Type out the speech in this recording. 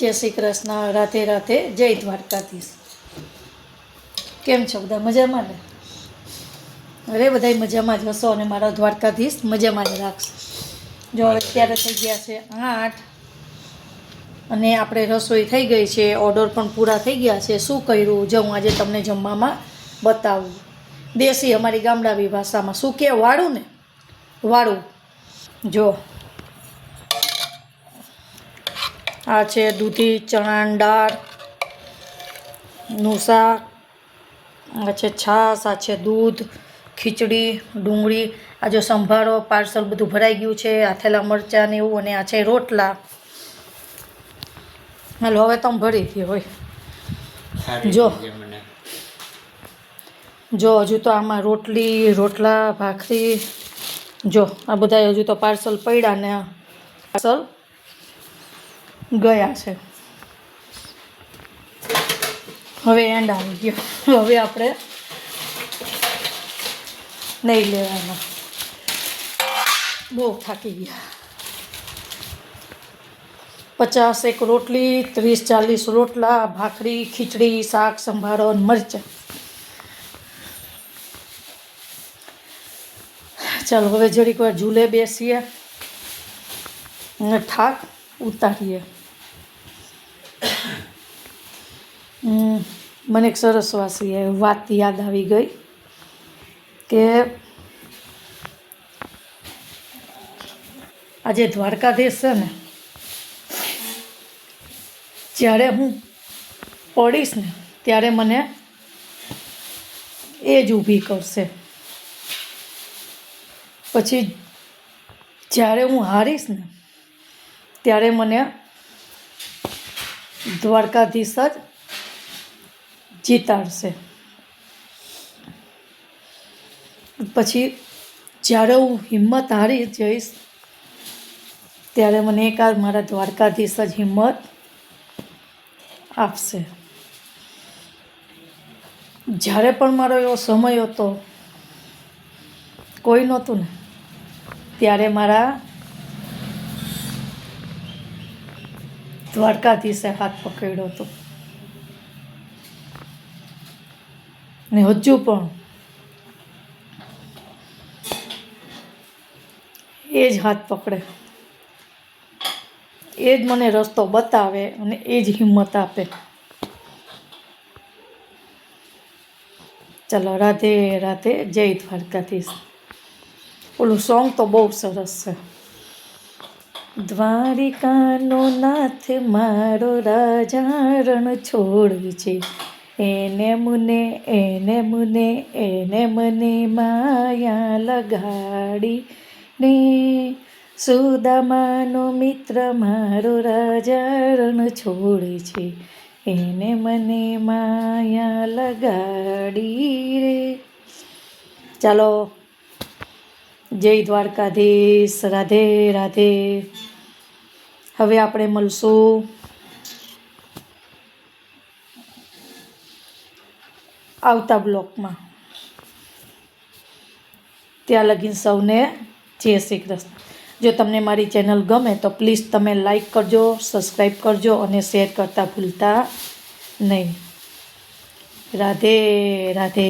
જય શ્રી કૃષ્ણ, રાધે રાધે, જય દ્વારકાધીશ। કેમ છો બધા? મજામાં ને? અરે બધાય મજામાં જ હશો અને મારા દ્વારકાધીશ મજામાં જ રાખશે। જો હવે અત્યારે થઈ ગયા છે 8 અને આપણે રસોઈ થઈ ગઈ છે, ઓર્ડર પણ પૂરા થઈ ગયા છે। શું કર્યું જો હું આજે તમને જમવામાં બતાવું। દેશી અમારી ગામડાવી ભાષામાં શું કે વાળું ને, વાળું। જો આ છે દૂધી ચણાની દાળનું શાક, આ છે છાશ, આ છે દૂધ, ખીચડી, ડુંગળી, આ જો સંભારો પાર્સલ બધું ભરાઈ ગયું છે, આથેલા મરચાં ને એવું, અને આ છે રોટલા। હાલો હવે તમે ભરી દો હોય। જો હજુ તો આમાં રોટલા ભાખરી, જો આ બધા હજુ તો પાર્સલ પડ્યા ને પાર્સલ ગયા છે। હવે એન્ડ આવી ગયો, હવે આપણે નહીં લેવાનો, બહુ થાકી ગયા। 50 રોટલી, 30-40 રોટલા, ભાખરી, ખીચડી, શાક, સંભારો અને મરચાં। ચાલો હવે જરીક વાર ઝૂલે બેસીએ અને થાક ઉતારીએ। મને એક સરસ વાત યાદ આવી ગઈ કે આજે દ્વારકાધીશ છે ને, જ્યારે હું પડીશ ને ત્યારે મને એ જ ઊભી કરશે, પછી જ્યારે હું હારીશ ને ત્યારે મને દ્વારકાધીશ જ જીતાડશે। પછી જ્યારે હું હિંમત હારી જઈશ ત્યારે મને એકાદ મારા દ્વારકાધીશ જ હિંમત આપશે। જ્યારે પણ મારો એવો સમય હતો કોઈ નહોતું ને, ત્યારે મારા દ્વારકાધીશે હાથ પકડ્યો હતો ને હજુ પણ એ જ હાથ પકડે, એ જ મને રસ્તો બતાવે અને એ જ હિંમત આપે। ચાલો રાધે રાધે, જય દ્વારકાધીશ। ઓલું સોંગ તો બહુ સરસ છે। દ્વારિકાનો નાથ મારો રાજા રણ છોડ છે, એને મને માયા લગાડી ને, સુદામાનો મિત્ર મારો રાજા રણ છોડ છે, એને મને માયા લગાડી રે। ચાલો જય દ્વારકાધીશ, રાધે રાધે। હવે આપણે મળશું આવતા બ્લોકમાં, ત્યાં લગીને સૌને જય શ્રી કૃષ્ણ। જો તમને મારી ચેનલ ગમે તો પ્લીઝ તમે લાઈક કરજો, સબસ્ક્રાઈબ કરજો અને શેર કરતા ભૂલતા નહીં। રાધે રાધે।